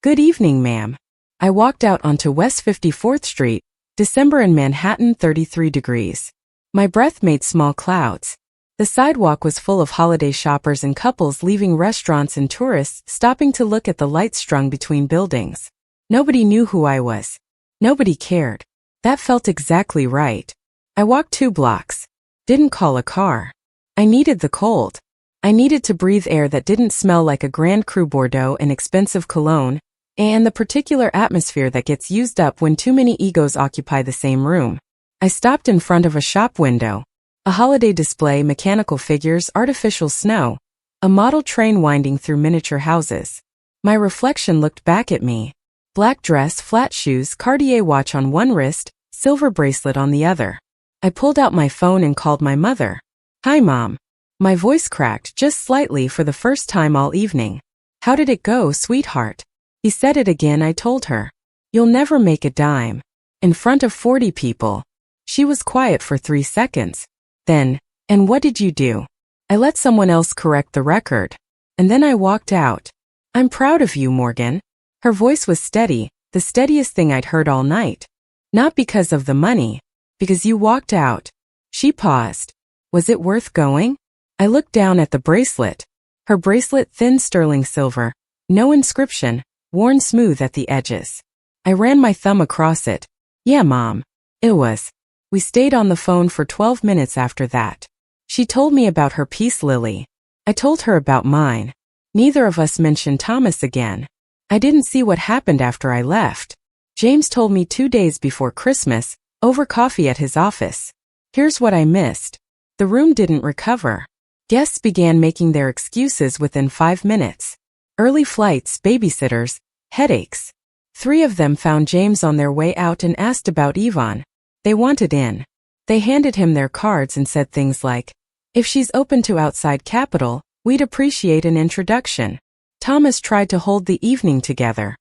"Good evening, ma'am." I walked out onto West 54th Street, December in Manhattan, 33 degrees. My breath made small clouds. The sidewalk was full of holiday shoppers and couples leaving restaurants and tourists stopping to look at the lights strung between buildings. Nobody knew who I was. Nobody cared. That felt exactly right. I walked 2 blocks. Didn't call a car. I needed the cold. I needed to breathe air that didn't smell like a Grand Cru Bordeaux and expensive cologne, and the particular atmosphere that gets used up when too many egos occupy the same room. I stopped in front of a shop window. A holiday display, mechanical figures, artificial snow. A model train winding through miniature houses. My reflection looked back at me. Black dress, flat shoes, Cartier watch on one wrist, silver bracelet on the other. I pulled out my phone and called my mother. "Hi, Mom." My voice cracked just slightly for the first time all evening. "How did it go, sweetheart?" He said it again, I told her. "You'll never make a dime." In front of 40 people. She was quiet for 3 seconds. Then, "And what did you do?" I let someone else correct the record. And then I walked out. "I'm proud of you, Morgan." Her voice was steady, the steadiest thing I'd heard all night. "Not because of the money. Because you walked out." She paused. "Was it worth going?" I looked down at the bracelet. Her bracelet, thin sterling silver. No inscription, worn smooth at the edges. I ran my thumb across it. "Yeah, Mom. It was." We stayed on the phone for 12 minutes after that. She told me about her piece, Lily. I told her about mine. Neither of us mentioned Thomas again. I didn't see what happened after I left. James told me 2 days before Christmas, over coffee at his office. Here's what I missed. The room didn't recover. Guests began making their excuses within 5 minutes. Early flights, babysitters, headaches. 3 of them found James on their way out and asked about Yvonne. They wanted in. They handed him their cards and said things like, "If she's open to outside capital, we'd appreciate an introduction." Thomas tried to hold the evening together.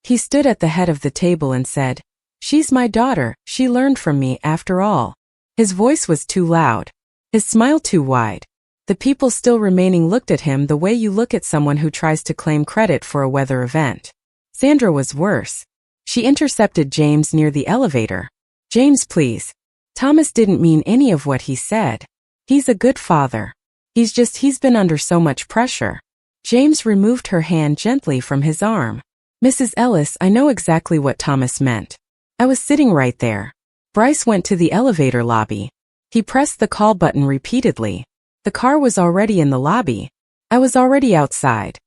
He stood at the head of the table and said, "She's my daughter, she learned from me after all." His voice was too loud. His smile too wide. The people still remaining looked at him the way you look at someone who tries to claim credit for a weather event. Sandra was worse. She intercepted James near the elevator. "James, please." Thomas didn't mean any of what he said. He's a good father. He's been under so much pressure. James removed her hand gently from his arm. "Mrs. Ellis, I know exactly what Thomas meant. I was sitting right there." Bryce went to the elevator lobby. He pressed the call button repeatedly. The car was already in the lobby. I was already outside.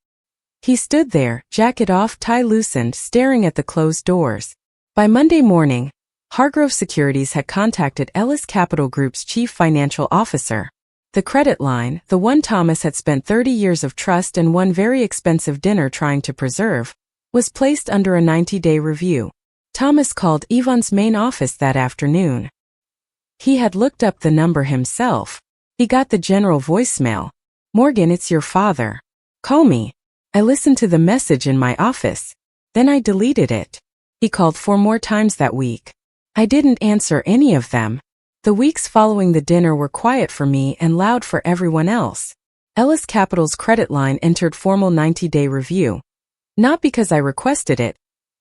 He stood there, jacket off, tie loosened, staring at the closed doors. By Monday morning, Hargrove Securities had contacted Ellis Capital Group's chief financial officer. The credit line, the one Thomas had spent 30 years of trust and one very expensive dinner trying to preserve, was placed under a 90-day review. Thomas called Yvonne's main office that afternoon. He had looked up the number himself. He got the general voicemail. "Morgan, it's your father. Call me." I listened to the message in my office. Then I deleted it. He called 4 more times that week. I didn't answer any of them. The weeks following the dinner were quiet for me and loud for everyone else. Ellis Capital's credit line entered formal 90-day review. Not because I requested it.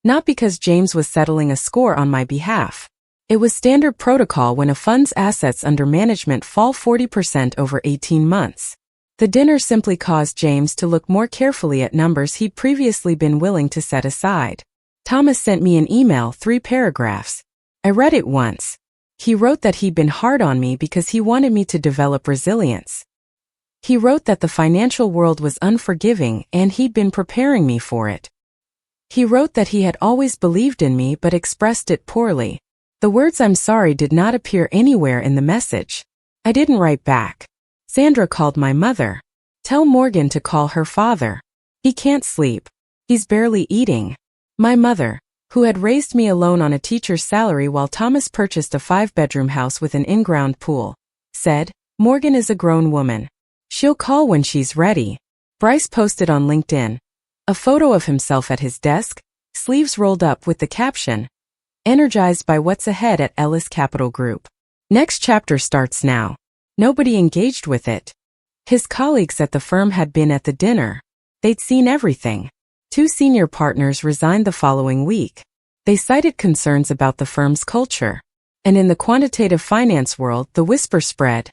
Not because James was settling a score on my behalf. It was standard protocol when a fund's assets under management fall 40% over 18 months. The dinner simply caused James to look more carefully at numbers he'd previously been willing to set aside. Thomas sent me an email, 3 paragraphs. I read it once. He wrote that he'd been hard on me because he wanted me to develop resilience. He wrote that the financial world was unforgiving and he'd been preparing me for it. He wrote that he had always believed in me but expressed it poorly. The words "I'm sorry" did not appear anywhere in the message. I didn't write back. Sandra called my mother. "Tell Morgan to call her father. He can't sleep. He's barely eating." My mother, who had raised me alone on a teacher's salary while Thomas purchased a 5-bedroom house with an in-ground pool, said, "Morgan is a grown woman. She'll call when she's ready." Bryce posted on LinkedIn a photo of himself at his desk, sleeves rolled up with the caption, "Energized by what's ahead at Ellis Capital Group. Next chapter starts now." Nobody engaged with it. His colleagues at the firm had been at the dinner. They'd seen everything. 2 senior partners resigned the following week. They cited concerns about the firm's culture. And in the quantitative finance world, the whisper spread.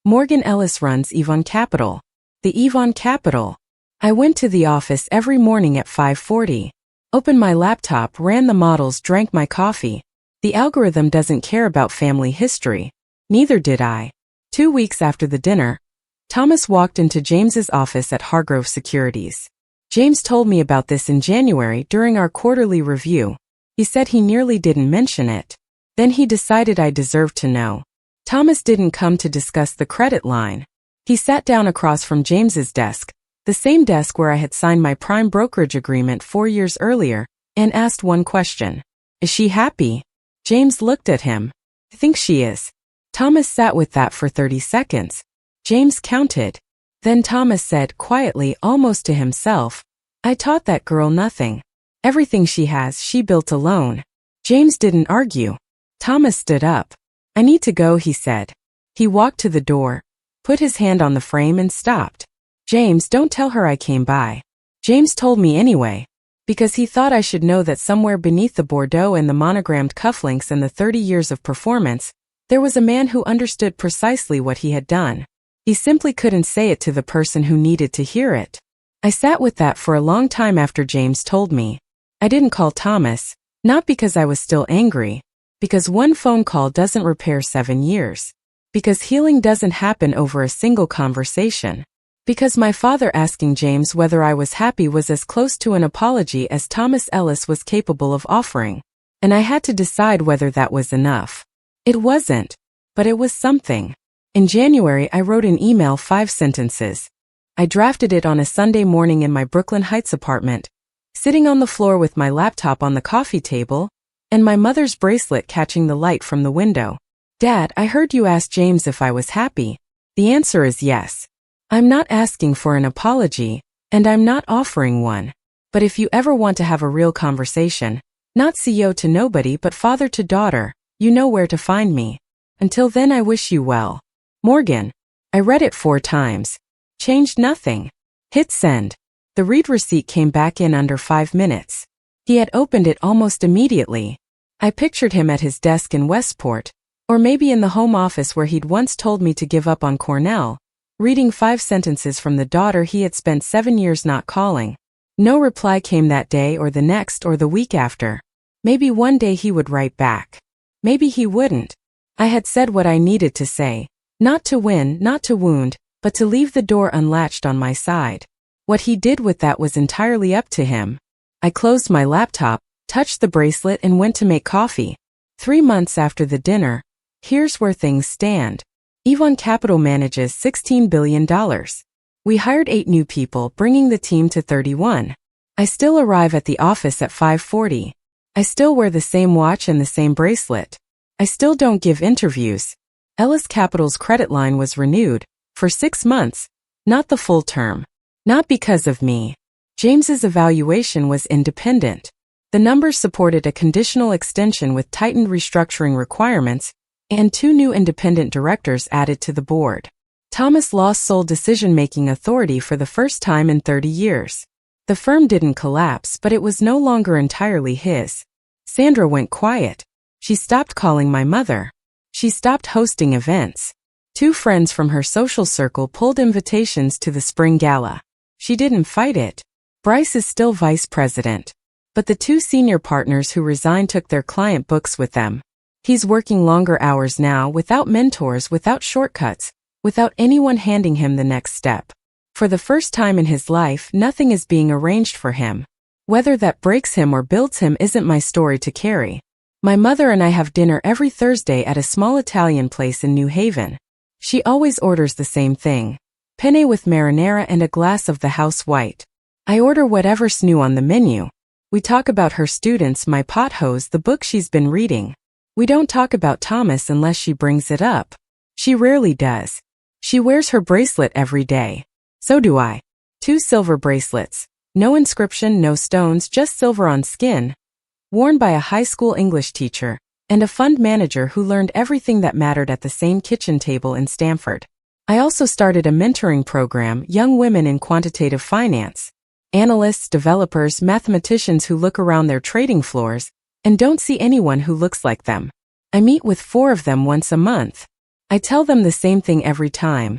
Morgan Ellis runs Yvonne Capital. The Yvonne Capital. I went to the office every morning at 5:40. Opened my laptop, ran the models, drank my coffee. The algorithm doesn't care about family history. Neither did I. 2 weeks after the dinner, Thomas walked into James's office at Hargrove Securities. James told me about this in January during our quarterly review. He said he nearly didn't mention it. Then he decided I deserved to know. Thomas didn't come to discuss the credit line. He sat down across from James's desk, the same desk where I had signed my prime brokerage agreement 4 years earlier, and asked one question. "Is she happy?" James looked at him. "I think she is." Thomas sat with that for 30 seconds. James counted. Then Thomas said quietly, almost to himself, "I taught that girl nothing. Everything she has, she built alone." James didn't argue. Thomas stood up. "I need to go," he said. He walked to the door, put his hand on the frame and stopped. "James, don't tell her I came by." James told me anyway, because he thought I should know that somewhere beneath the Bordeaux and the monogrammed cufflinks and the 30 years of performance, there was a man who understood precisely what he had done. He simply couldn't say it to the person who needed to hear it. I sat with that for a long time after James told me. I didn't call Thomas, not because I was still angry, because one phone call doesn't repair 7 years, because healing doesn't happen over a single conversation, because my father asking James whether I was happy was as close to an apology as Thomas Ellis was capable of offering, and I had to decide whether that was enough. It wasn't, but it was something. In January, I wrote an email, 5 sentences. I drafted it on a Sunday morning in my Brooklyn Heights apartment, sitting on the floor with my laptop on the coffee table, and my mother's bracelet catching the light from the window. Dad, I heard you ask James if I was happy. The answer is yes. I'm not asking for an apology, and I'm not offering one. But if you ever want to have a real conversation, not CEO to nobody but father to daughter, you know where to find me. Until then, I wish you well. Morgan. I read it 4 times. Changed nothing. Hit send. The read receipt came back in under 5 minutes. He had opened it almost immediately. I pictured him at his desk in Westport, or maybe in the home office where he'd once told me to give up on Cornell, reading 5 sentences from the daughter he had spent 7 years not calling. No reply came that day or the next or the week after. Maybe one day he would write back. Maybe he wouldn't. I had said what I needed to say. Not to win, not to wound, but to leave the door unlatched on my side. What he did with that was entirely up to him. I closed my laptop, touched the bracelet, and went to make coffee. 3 months after the dinner, here's where things stand. Yvonne Capital manages $16 billion. We hired 8 new people, bringing the team to 31. I still arrive at the office at 5:40. I still wear the same watch and the same bracelet. I still don't give interviews. Ellis Capital's credit line was renewed, for 6 months, not the full term. Not because of me. James's evaluation was independent. The numbers supported a conditional extension with tightened restructuring requirements, and 2 new independent directors added to the board. Thomas lost sole decision-making authority for the first time in 30 years. The firm didn't collapse, but it was no longer entirely his. Sandra went quiet. She stopped calling my mother. She stopped hosting events. 2 friends from her social circle pulled invitations to the spring gala. She didn't fight it. Bryce is still vice president. But the 2 senior partners who resigned took their client books with them. He's working longer hours now, without mentors, without shortcuts, without anyone handing him the next step. For the first time in his life, nothing is being arranged for him. Whether that breaks him or builds him isn't my story to carry. My mother and I have dinner every Thursday at a small Italian place in New Haven. She always orders the same thing: penne with marinara and a glass of the house white. I order whatever's new on the menu. We talk about her students, my pothose, the book she's been reading. We don't talk about Thomas unless she brings it up. She rarely does. She wears her bracelet every day. So do I. 2 silver bracelets. No inscription, no stones, just silver on skin. Worn by a high school English teacher and a fund manager who learned everything that mattered at the same kitchen table in Stanford. I also started a mentoring program, Young Women in Quantitative Finance. Analysts, developers, mathematicians who look around their trading floors and don't see anyone who looks like them. I meet with 4 of them once a month. I tell them the same thing every time.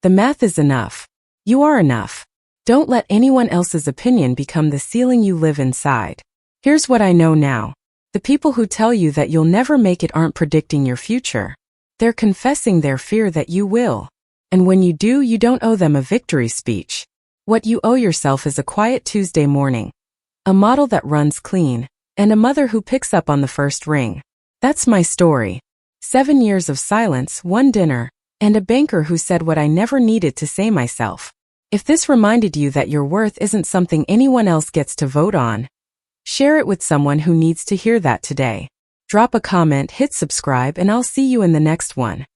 The math is enough. You are enough. Don't let anyone else's opinion become the ceiling you live inside. Here's what I know now. The people who tell you that you'll never make it aren't predicting your future. They're confessing their fear that you will. And when you do, you don't owe them a victory speech. What you owe yourself is a quiet Tuesday morning, a model that runs clean, and a mother who picks up on the first ring. That's my story. 7 years of silence, 1 dinner, and a banker who said what I never needed to say myself. If this reminded you that your worth isn't something anyone else gets to vote on, share it with someone who needs to hear that today. Drop a comment, hit subscribe, and I'll see you in the next one.